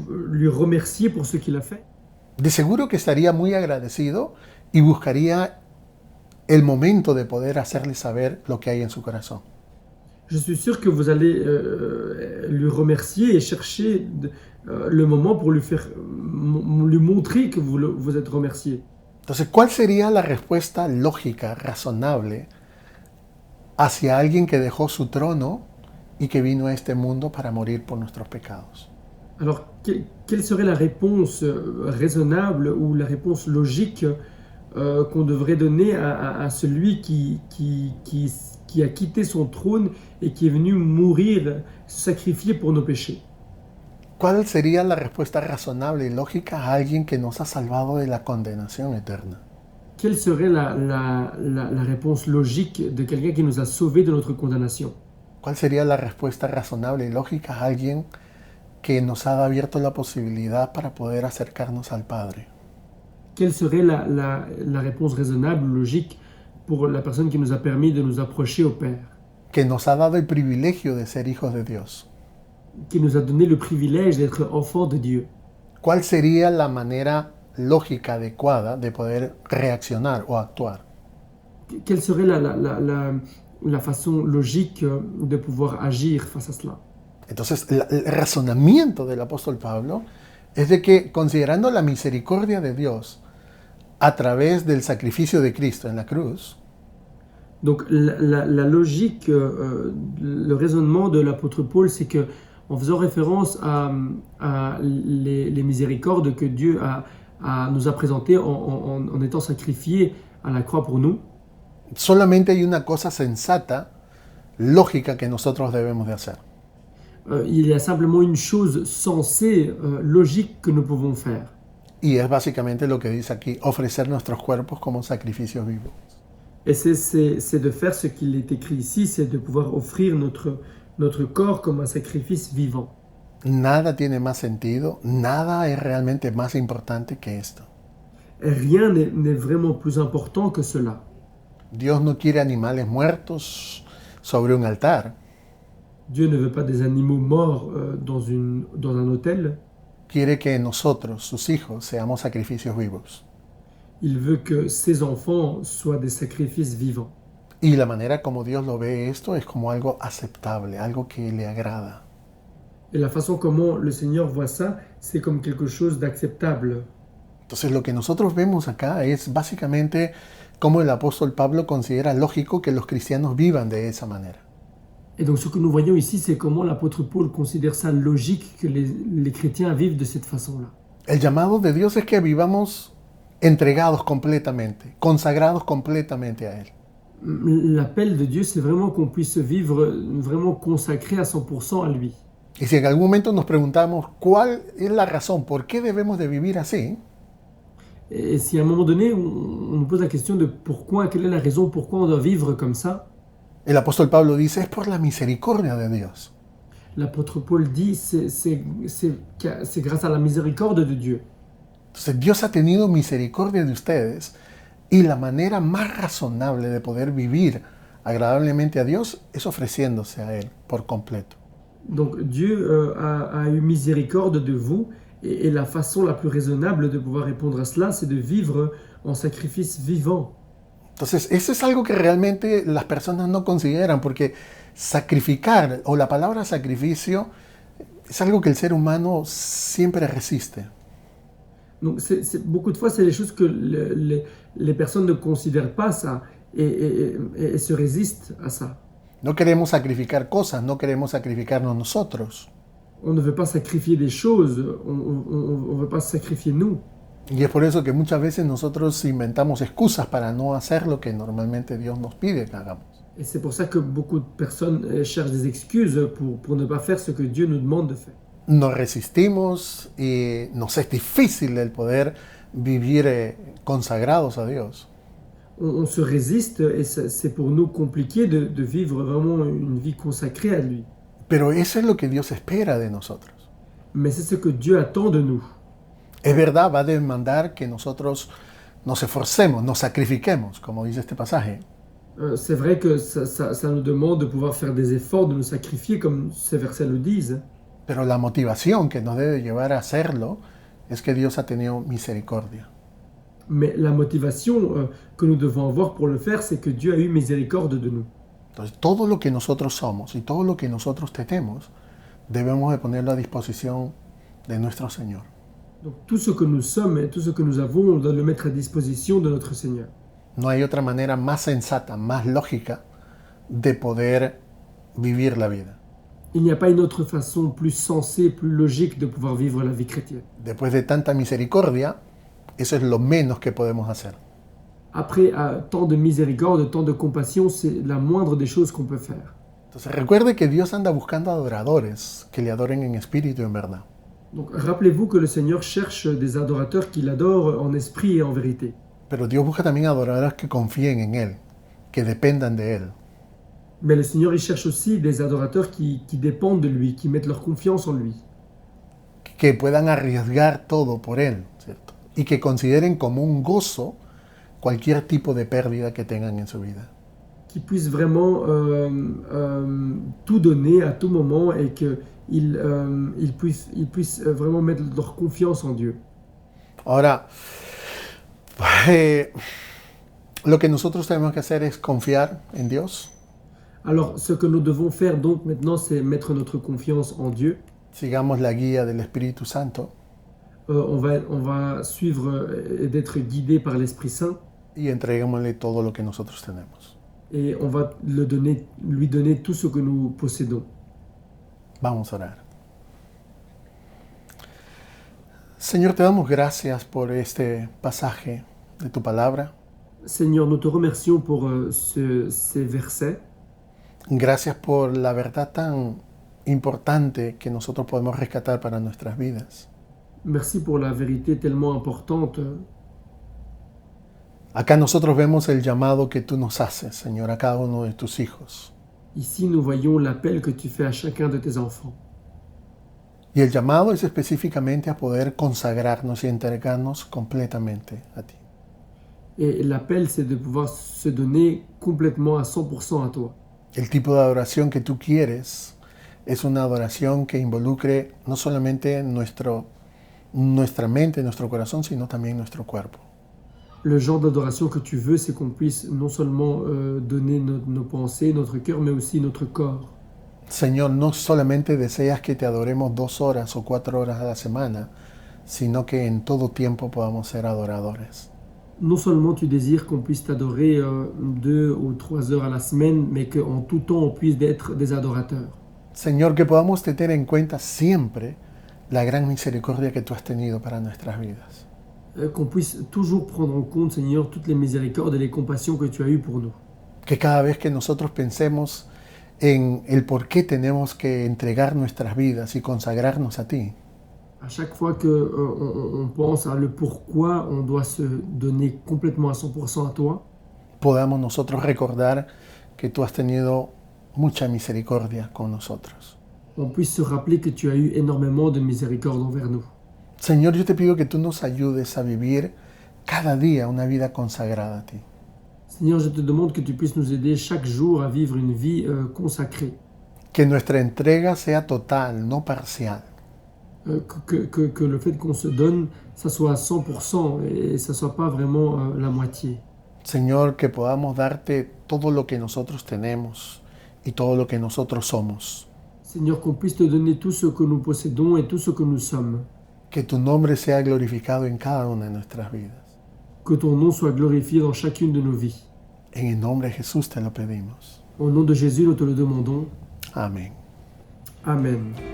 lui remercier pour ce qu'il a fait? De seguro que estaría muy agradecido y buscaría el momento de poder hacerle saber lo que hay en su corazón. Je suis sûr que vous allez lui remercier et chercher le moment pour lui montrer que vous êtes remercié. Entonces, ¿cuál sería la respuesta lógica, razonable, hacia alguien que dejó su trono y que vino a este mundo para morir por nuestros pecados? Alors, quelle serait la réponse raisonnable ou la réponse logique qu'on devrait donner à celui qui a quitté son trône et qui est venu mourir, se sacrifier pour nos péchés? ¿Cuál sería la respuesta razonable y lógica a alguien que nos ha salvado de la condenación eterna? Quelle serait la réponse logique de quelqu'un qui nous a sauvés de notre condamnation? ¿Cuál sería la respuesta razonable y lógica a alguien que nos ha abierto la posibilidad para poder acercarnos al Padre? Quelle serait la réponse raisonnable, logique pour la personne qui nous a permis de nous approcher au Père? Que nos ha dado el privilegio de ser hijos de Dios. Qui nous a donné le privilège d'être enfants de Dieu. ¿Cuál sería la manera lógica adecuada de poder reaccionar o actuar? Quelle serait la façon logique de pouvoir agir face à cela? Entonces, el razonamiento del apóstol Pablo es de que, considerando la misericordia de Dios a través del sacrificio de Cristo en la cruz, Donc la logique, le raisonnement de l'apôtre Paul, c'est que en faisant référence à les miséricordes que Dieu nous a présentées en étant sacrifié à la croix pour nous, solamente hay una cosa sensata, lógica que nosotros debemos de hacer. Il y a simplement une chose sensée, logique que nous pouvons faire. Y es básicamente lo que dice aquí, ofrecer nuestros cuerpos como sacrificios vivos. Et c'est de faire ce qu'il est écrit ici, c'est de pouvoir offrir notre corps comme un sacrifice vivant. Nada tiene más sentido, nada es realmente más importante que esto. Rien n'est vraiment plus important que cela. Dios no quiere animales muertos sobre un altar. Dieu ne veut pas des animaux morts dans un autel. Quiere que nosotros, sus hijos, seamos sacrificios vivos. Il veut que ses enfants soient des sacrifices vivants. Y la manera como Dios lo ve esto es como algo aceptable, algo que le agrada. Et la façon comment le Seigneur voit ça, c'est comme quelque chose d'acceptable. Entonces lo que nosotros vemos acá es básicamente cómo el apóstol Pablo considera lógico que los cristianos vivan de esa manera. Et donc ce que nous voyons ici, c'est comment l'apôtre Paul considère ça logique que les chrétiens vivent de cette façon-là. El llamado de Dios es que vivamos entregados completamente, consagrados completamente a Él. L'appel de Dieu, c'est vraiment qu'on puisse vivre vraiment consacré à 100% à lui. Y si en algún momento nos preguntamos cuál es la razón, por qué debemos de vivir así, Et si à un moment donné, on nous pose la question de pourquoi, quelle est la raison pourquoi on doit vivre comme ça, el apóstol Pablo dice, es por la misericordia de Dios. l'apôtre Paul dit c'est grâce à la miséricorde de Dieu. Entonces Dios ha tenido misericordia de ustedes y la manera más razonable de poder vivir agradablemente a Dios es ofreciéndose a Él por completo. Donc Dieu a eu miséricorde de vous et la façon la plus raisonnable de pouvoir répondre à cela, c'est de vivre en sacrifice vivant. Entonces, eso es algo que realmente las personas no consideran, porque sacrificar, o la palabra sacrificio, es algo que el ser humano siempre resiste. Donc beaucoup de fois, c'est des choses que les personnes ne considèrent pas ça et se résistent à ça. No queremos sacrificar cosas, no queremos sacrificarnos nosotros. On ne veut pas sacrifier des choses, on ne veut pas se sacrifier nous. Y es por eso que muchas veces nosotros inventamos excusas para no hacer lo que normalmente Dios nos pide que hagamos. Et c'est pour ça que beaucoup de personnes cherchent des excuses pour ne pas faire ce que Dieu nous demande de faire. Nos resistimos y nos es difícil el poder vivir consagrados a Dios. on se résiste et c'est pour nous compliqué de vivre vraiment une vie consacrée à lui. Pero eso es lo que Dios espera de nosotros. Mais c'est ce que Dieu attend de nous. Es verdad, va a demandar que nosotros nos esforcemos, nos sacrifiquemos, como dice este pasaje. C'est vrai que ça nous demande de pouvoir faire des efforts, de nous sacrifier, comme ces versets le disent. Pero la motivación que nos debe llevar a hacerlo es que Dios ha tenido misericordia. Mais la motivation que nous devons avoir pour le faire, c'est que Dieu a eu miséricorde de nous. Entonces, todo lo que nosotros somos y todo lo que nosotros tenemos, debemos de ponerlo a disposición de nuestro Señor. Donc tout ce que nous sommes et tout ce que nous avons, on doit le mettre à disposition de notre Seigneur. No hay otra manera más sensata, más lógica de poder vivir la vida. Il n'y a pas une autre façon plus sensée, plus logique de pouvoir vivre la vie chrétienne. Después de tanta misericordia, eso es lo menos que podemos hacer. Après, tant de miséricorde, tant de compassion, c'est la moindre des choses qu'on peut faire. Entonces recuerde que Dios anda buscando adoradores que le adoren en espíritu y en verdad. Donc rappelez-vous que le Seigneur cherche des adorateurs qui l'adorent en esprit et en vérité. Pero Dios busca también adoradores que confíen en Él, que dependan de Él. Mais le Seigneur, il cherche aussi des adorateurs qui dépendent de lui, qui mettent leur confiance en lui. Que puedan arriesgar todo por Él, ¿cierto? Y que consideren como un gozo cualquier tipo de pérdida que tengan en su vida. Qui puissent vraiment tout donner à tout moment et qu'ils puissent vraiment mettre leur confiance en Dieu. Ahora, lo que nosotros tenemos que hacer es confiar en Dios. Alors, ce que nous devons faire donc maintenant, c'est mettre notre confiance en Dieu. Sigamos la guía del Espíritu Santo On va suivre et d'être guidé par l'Esprit Saint y entreguémosle todo lo que nosotros tenemos. et on va lui donner tout ce que nous possédons. Vamos a orar. Señor, te damos gracias por este pasaje de tu palabra. Seigneur, nous te remercions pour ces versets. Gracias por la verdad tan importante que nosotros podemos rescatar para nuestras vidas. Merci pour la vérité tellement importante. Acá nosotros vemos el llamado que tú nos haces, Señor, a cada uno de tus hijos. Ici, nous voyons l'appel que tu fais à chacun de tes enfants. Y el llamado es específicamente a poder consagrarnos y entregarnos completamente a ti. Et l'appel, c'est de pouvoir se donner complètement à 100% à toi. El tipo de adoración que tú quieres es una adoración que involucre no solamente nuestra mente, nuestro corazón, sino también nuestro cuerpo. Le genre d'adoration que tu veux, c'est qu'on puisse non seulement donner nos pensées, notre cœur, mais aussi notre corps. Señor, no solamente deseas que te adoremos 2 horas o 4 horas a la semana, sino que en todo tiempo podamos ser adoradores. Non seulement tu désires qu'on puisse t'adorer 2 ou 3 heures à la semaine, mais qu'en tout temps on puisse être des adorateurs. Señor, que podamos tener en cuenta siempre la gran misericordia que tú has tenido para nuestras vidas. Qu'on puisse toujours prendre en compte, Seigneur, toutes les miséricordes et les compassions que tu as eues pour nous. Que cada vez que nosotros pensemos en el por qué tenemos que entregar nuestras vidas y consagrarnos a ti, À chaque fois qu'on pense à le pourquoi on doit se donner complètement à 100% à toi, podamos nosotros recordar que tú has tenido mucha misericordia con nosotros. on puisse se rappeler que tu as eu énormément de miséricorde envers nous. Señor, yo te pido que tú nos ayudes a vivir cada día una vida consagrada a ti. Seigneur, je te demande que tu puisses nous aider chaque jour à vivre une vie consacrée. Que nuestra entrega sea total, no parcial. Que le fait qu'on se donne, ça soit à 100% et ça soit pas vraiment la moitié. Señor, que podamos darte todo lo que nosotros tenemos y todo lo que nosotros somos. Seigneur, qu'on puisse te donner tout ce que nous possédons et tout ce que nous sommes. Que tu nombre sea glorificado en cada una de nuestras vidas. Que ton nom soit glorifié dans chacune de nos vies. En el nombre de Jesús te lo pedimos. Au nom de Jésus, nous te le demandons. Amén. Amen.